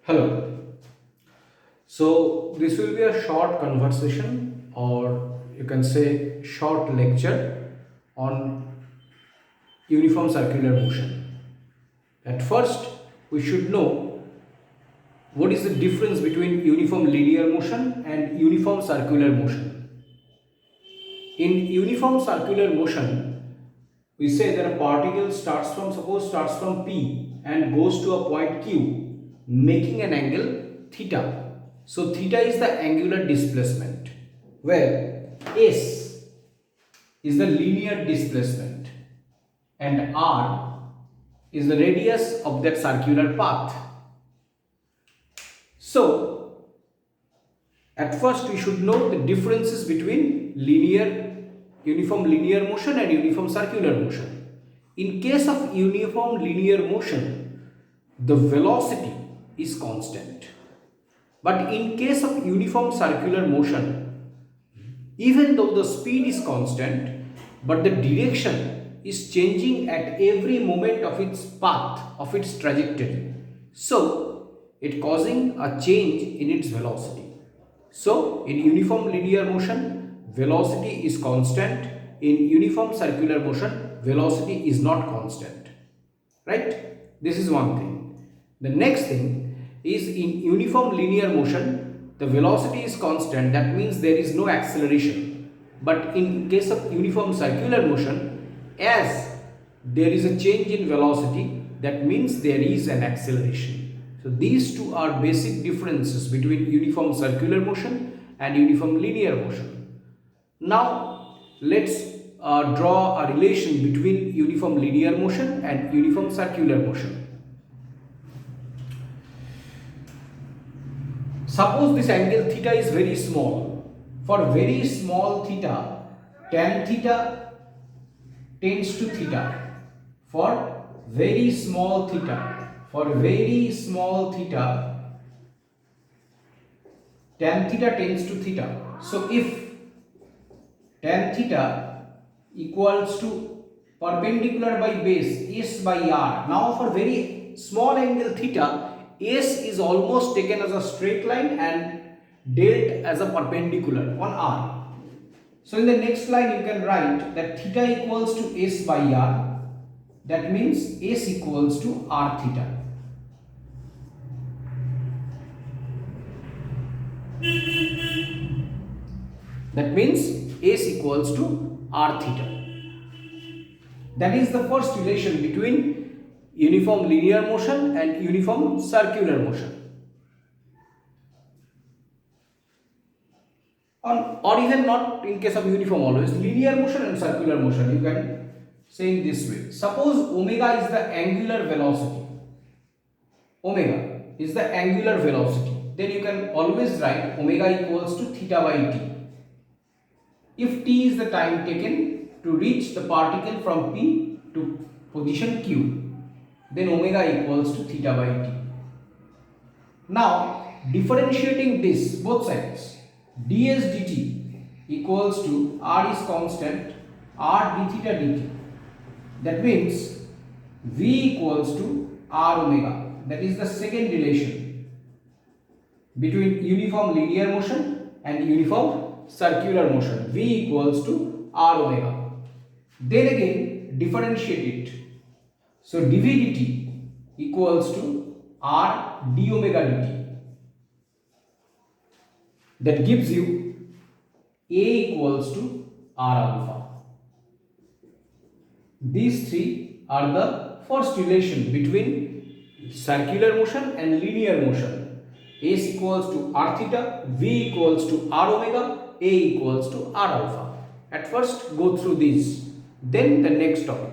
Hello. So, this will be a short conversation, or you can say short lecture on uniform circular motion. At first, we should know what is the difference between uniform linear motion and uniform circular motion. In uniform circular motion, we say that a particle starts from P and goes to a point Q, making an angle theta. So theta is the angular displacement, where S is the linear displacement and R is the radius of that circular path. So at first we should know the differences between uniform linear motion and uniform circular motion. In case of uniform linear motion, the velocity is constant. But in case of uniform circular motion, even though the speed is constant, but the direction is changing at every moment of its path, of its trajectory. So, it causing a change in its velocity. So, in uniform linear motion, velocity is constant. In uniform circular motion, velocity is not constant. Right? This is one thing. The next thing is in uniform linear motion, the velocity is constant. That means there is no acceleration. But in case of uniform circular motion, as there is a change in velocity, that means there is an acceleration. So these two are basic differences between uniform circular motion and uniform linear motion. Now let's draw a relation between uniform linear motion and uniform circular motion. Suppose this angle theta is very small. For very small theta, tan theta tends to theta. For very small theta, tan theta tends to theta. So if tan theta equals to perpendicular by base S by R. Now for very small angle theta, S is almost taken as a straight line and dealt as a perpendicular on R. So in the next line you can write that theta equals to S by R. That means S equals to R theta. That means S equals to R theta. That is the first relation between uniform linear motion and uniform circular motion. Or even not in case of uniform always, linear motion and circular motion, you can say in this way. Suppose omega is the angular velocity. Omega is the angular velocity. Then you can always write omega equals to theta by t. If t is the time taken to reach the particle from P to position Q, then omega equals to theta by t. Now, differentiating this both sides, ds dt equals to r is constant, r d theta dt. That means v equals to r omega. That is the second relation between uniform linear motion and uniform circular motion. V equals to r omega. Then again differentiate it. So dv dt equals to r d omega dt. That gives you a equals to r alpha. These three are the first relation between circular motion and linear motion. S equals to r theta, v equals to r omega, a equals to r alpha. At first go through these, then the next topic.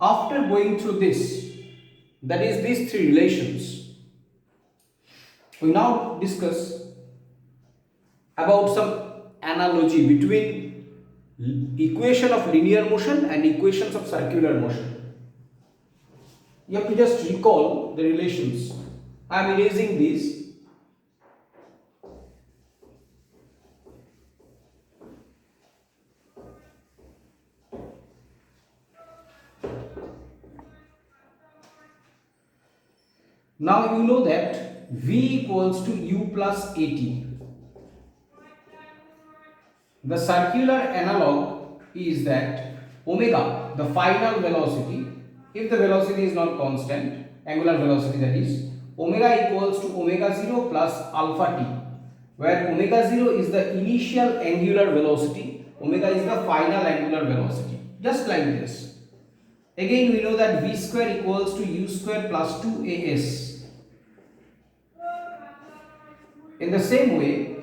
After going through this, that is these three relations, we now discuss about some analogy between equation of linear motion and equations of circular motion. You have to just recall the relations. I am erasing these. Now you know that V equals to U plus AT. The circular analog is that omega, the final velocity, if the velocity is not constant, angular velocity that is, omega equals to omega 0 plus alpha t, where omega 0 is the initial angular velocity, omega is the final angular velocity, just like this. Again we know that V square equals to U square plus 2as. In the same way,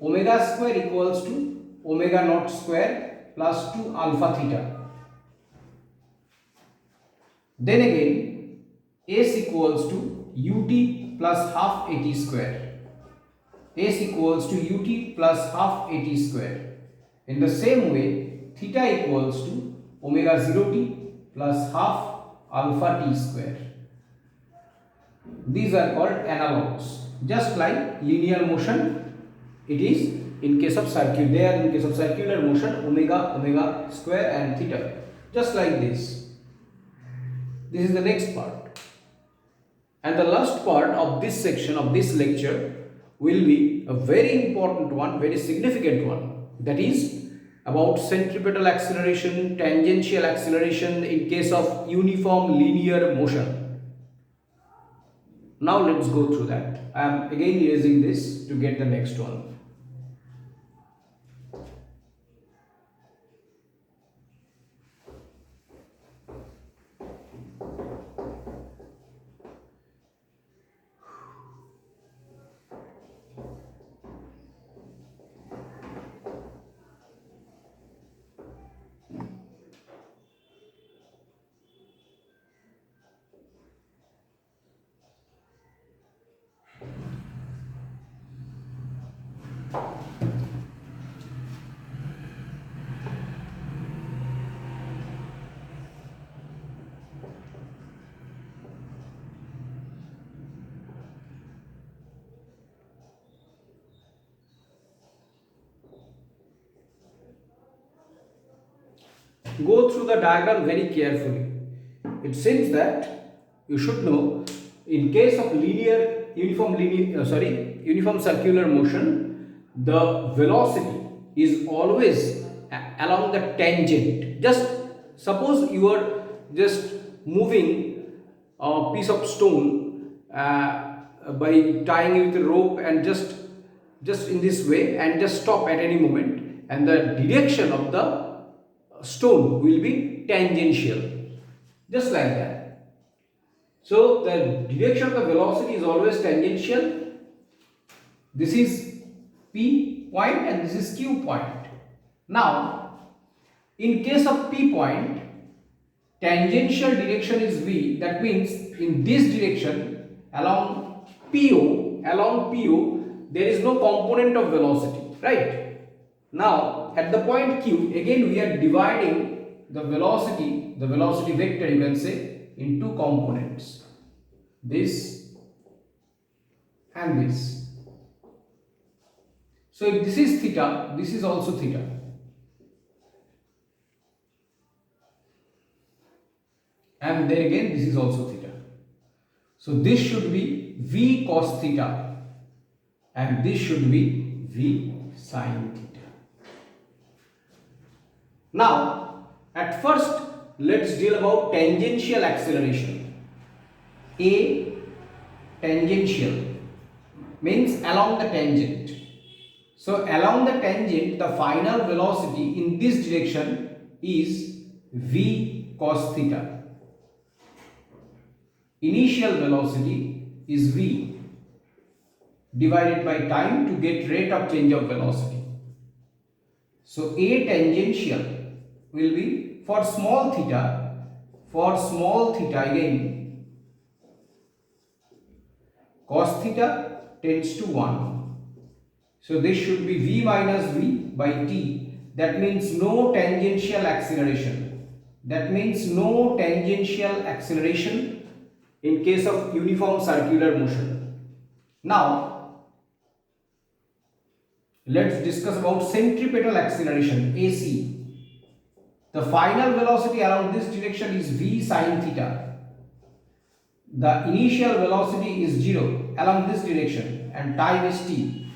omega square equals to omega naught square plus 2 alpha theta. Then again, S equals to ut plus half at square. S equals to ut plus half at square. In the same way, theta equals to omega 0t plus half alpha t square. These are called analogues. Just like linear motion, it is in case of circular motion, omega square and theta. Just like this. This is the next part. And the last part of this section of this lecture will be a very important one, very significant one. That is about centripetal acceleration, tangential acceleration in case of uniform linear motion. Now let's go through that. I am again erasing this to get the next one. Go through the diagram very carefully. It seems that you should know in case of uniform circular motion, the velocity is always along the tangent. Just suppose you are just moving a piece of stone by tying it with a rope and just in this way and just stop at any moment, and the direction of the stone will be tangential, just like that. So the direction of the velocity is always tangential. This is P point and this is Q point. Now in case of P point, tangential direction is V. That means in this direction along PO there is no component of velocity, right? Now at the point Q, again we are dividing the velocity vector, you can say, in two components, this and this. So if this is theta, this is also theta. And then again this is also theta. So this should be V cos theta and this should be V sin theta. Now at first let's deal about tangential acceleration. A tangential means along the tangent. So along the tangent the final velocity in this direction is V cos theta. Initial velocity is V divided by time to get rate of change of velocity. So A tangential will be for small theta again cos theta tends to 1. So this should be V minus V by T. That means no tangential acceleration. That means no tangential acceleration in case of uniform circular motion. Now, let's discuss about centripetal acceleration, AC. The final velocity along this direction is v sine theta. The initial velocity is 0 along this direction and time is t.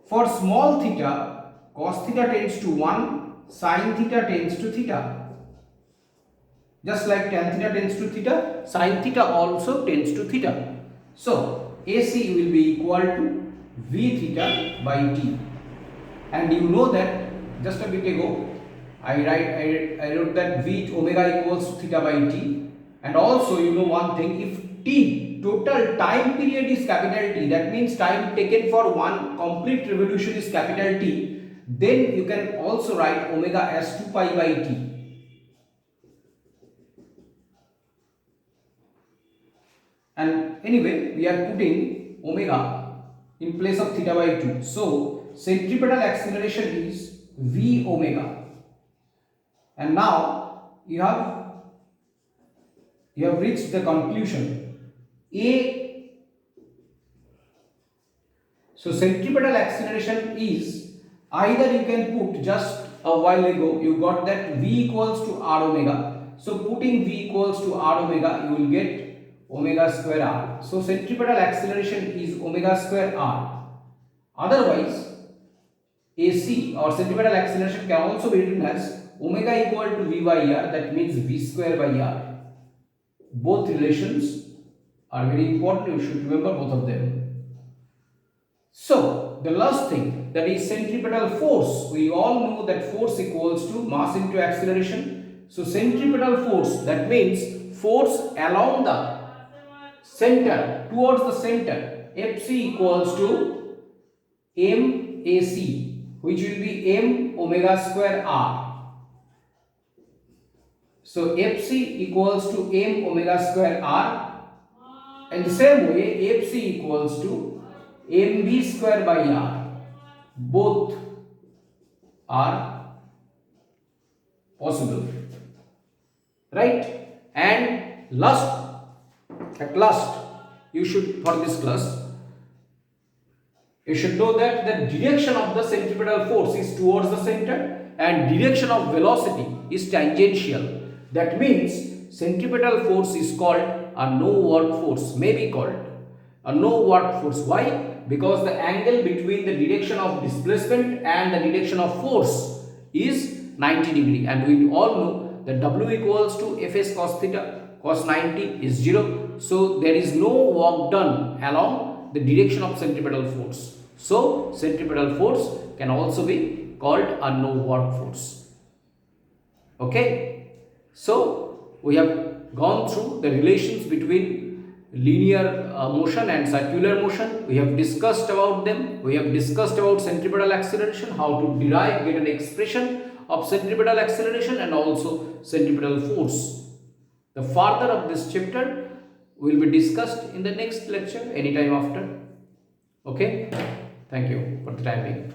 For small theta, cos theta tends to 1, sin theta tends to theta. Just like tan theta tends to theta, sin theta also tends to theta. So, AC will be equal to v theta by t. And you know that just a bit ago, I wrote that v omega equals to theta by t. And also you know one thing, if t, total time period is capital T, that means time taken for one complete revolution is capital T, then you can also write omega as 2 pi by t. And anyway, we are putting omega in place of theta by 2. So, centripetal acceleration is v omega. And now you have reached the conclusion. So centripetal acceleration is, either you can put, just a while ago you got that v equals to r omega. So putting v equals to r omega, you will get omega square r. So centripetal acceleration is omega square r. Otherwise, AC or centripetal acceleration can also be written as omega equal to v by r, that means v square by r. Both relations are very important, you should remember both of them. So, the last thing, that is centripetal force. We all know that force equals to mass into acceleration. So, centripetal force, that means force along the center, towards the center, Fc equals to MAC, which will be m omega square r. So Fc equals to m omega square r, and the same way Fc equals to mv square by r. Both are possible, right? And at last, you should, for this class, you should know that the direction of the centripetal force is towards the center and direction of velocity is tangential. That means centripetal force is called a no work force, may be called a no work force. Why? Because the angle between the direction of displacement and the direction of force is 90 degree, and we all know that W equals to Fs cos theta, cos 90 is 0. So there is no work done along the direction of centripetal force. So centripetal force can also be called a no work force. Okay. So we have gone through the relations between linear motion and circular motion. We have discussed about them. We have discussed about centripetal acceleration, how to get an expression of centripetal acceleration and also centripetal force. The further of this chapter will be discussed in the next lecture anytime after. Okay. Thank you for the time being.